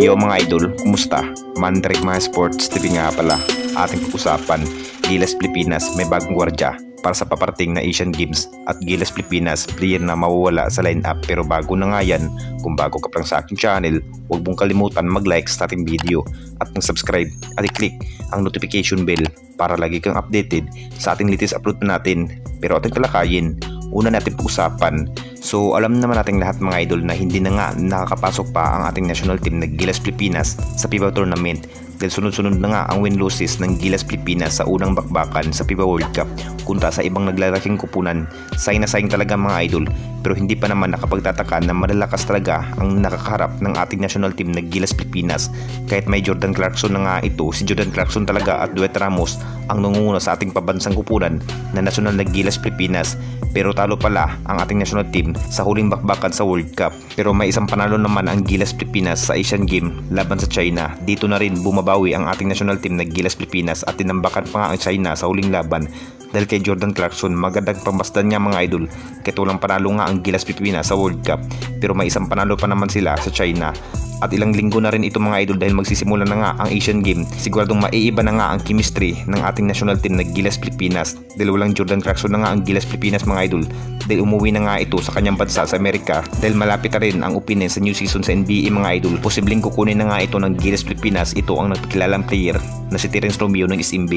Yo mga idol, kumusta? Mandrik mga sports TV nga pala. Ating pag-usapan, Gilas Pilipinas may bagong gwardya para sa paparating na Asian Games at Gilas Pilipinas player na mawawala sa lineup. Pero bago na nga yan, kung bago ka pa lang sa aking channel, huwag mong kalimutan mag-like sa ating video at mag-subscribe at i-click ang notification bell para lagi kang updated sa ating latest upload na natin. Pero ating talakayin, una natin pag-usapan. So alam naman natin lahat mga idol na hindi na nga nakakapasok pa ang ating national team na Gilas Pilipinas sa FIBA tournament dahil sunod-sunod na nga ang win-losses ng Gilas Pilipinas sa unang bakbakan sa FIBA World Cup kunta sa ibang naglalaking kupunan. Sayang na sayang talaga mga idol, pero hindi pa naman nakapagtataka na malalakas talaga ang nakakaharap ng ating national team na Gilas Pilipinas. Kahit may Jordan Clarkson na nga ito, si Jordan Clarkson talaga at Dwight Ramos ang nangunguna sa ating pabansang kupunan na national na Gilas Pilipinas. Pero talo pala ang ating national team sa huling bakbakan sa World Cup. Pero may isang panalo naman ang Gilas Pilipinas sa Asian Game laban sa China. Dito na rin bumabawi ang ating national team na Gilas Pilipinas at tinambakan pa nga ang China sa huling laban. Dahil kay Jordan Clarkson, magandang pambastan niya mga idol. Kahit walang panalo nga ang Gilas Pilipinas sa World Cup, pero may isang panalo pa naman sila sa China. At ilang linggo na rin ito mga idol dahil magsisimula na nga ang Asian Game. Siguradong maiiba na nga ang chemistry ng ating national team na Gilas Pilipinas. Dahil walang Jordan Clarkson na nga ang Gilas Pilipinas mga idol. Dahil umuwi na nga ito sa kanyang bansa sa Amerika. Dahil malapit na rin ang opening sa new season sa NBA mga idol. Posibleng kukunin na nga ito ng Gilas Pilipinas. Ito ang nagkilalang player na si Terence Romeo ng SMB.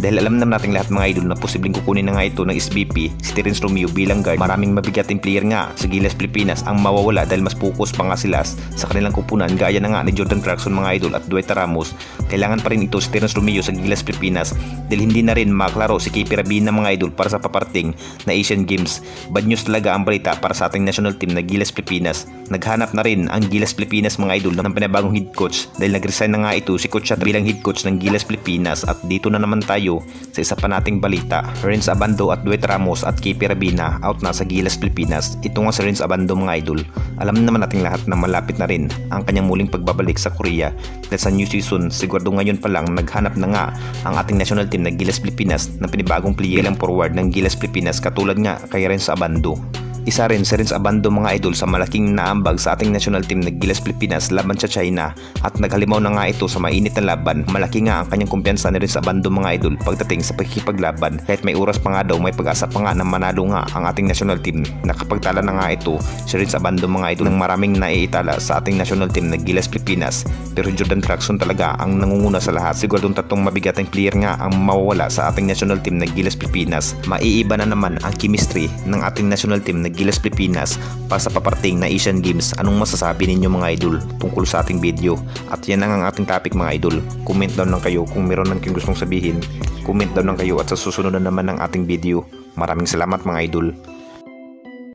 Dahil alam naman natin lahat mga idol na posibleng kukunin na nga ito ng SBP si Terence Romeo bilang guard. Maraming mabigating player nga sa Gilas Pilipinas ang mawawala dahil mas focus pa nga sila sa kanilang kupunan gaya na nga ni Jordan Clarkson mga idol at Dwight Ramos. Kailangan pa rin ito si Terence Romeo sa Gilas Pilipinas dahil hindi na rin maklaro si KP Rabina mga idol para sa paparating na Asian Games. Bad news talaga ang balita para sa ating national team na Gilas Pilipinas. Naghanap na rin ang Gilas Pilipinas mga idol ng panibagong head coach dahil nag-resign na nga ito si Coach Chat bilang head coach ng Gilas Pilipinas. At dito na naman tayo sa isa pa nating balita. Renz Abando at Dwight Ramos at KP Rabina out na sa Gilas Pilipinas. Ito nga si Renz Abando mga idol. Alam naman nating lahat na malapit na rin ang kanyang muling pagbabalik sa Korea dahil sa new season. Sigurado ngayon pa lang naghanap na nga ang ating national team na Gilas Pilipinas ng pinibagong player bilang forward ng Gilas Pilipinas katulad nga kay Renz Abando. Isa rin si Renz Abando mga idol sa malaking naambag sa ating national team na Gilas Pilipinas laban sa China at naghalimaw na nga ito sa mainit na laban. Malaki nga ang kanyang kumpiyansa ni Renz Abando mga idol pagdating sa pagkikipaglaban. Kahit may oras pa nga daw, may pag-asa pa nga na manalo nga ang ating national team. Nakapagtala na nga ito si Renz Abando mga idol ng maraming naiitala sa ating national team na Gilas Pilipinas. Pero Jordan Clarkson talaga ang nangunguna sa lahat. Siguradong tatlong mabigatang player nga ang mawawala sa ating national team na Gilas Pilipinas. Maiiba na naman ang chemistry ng ating national team na Gilas Pilipinas para sa paparating na Asian Games. Anong masasabi ninyo mga idol tungkol sa ating video? At yan ang ating topic mga idol. Comment down lang kayo kung meron lang kayong gustong sabihin. Comment down lang kayo at sa susunod na naman ng ating video. Maraming salamat mga idol.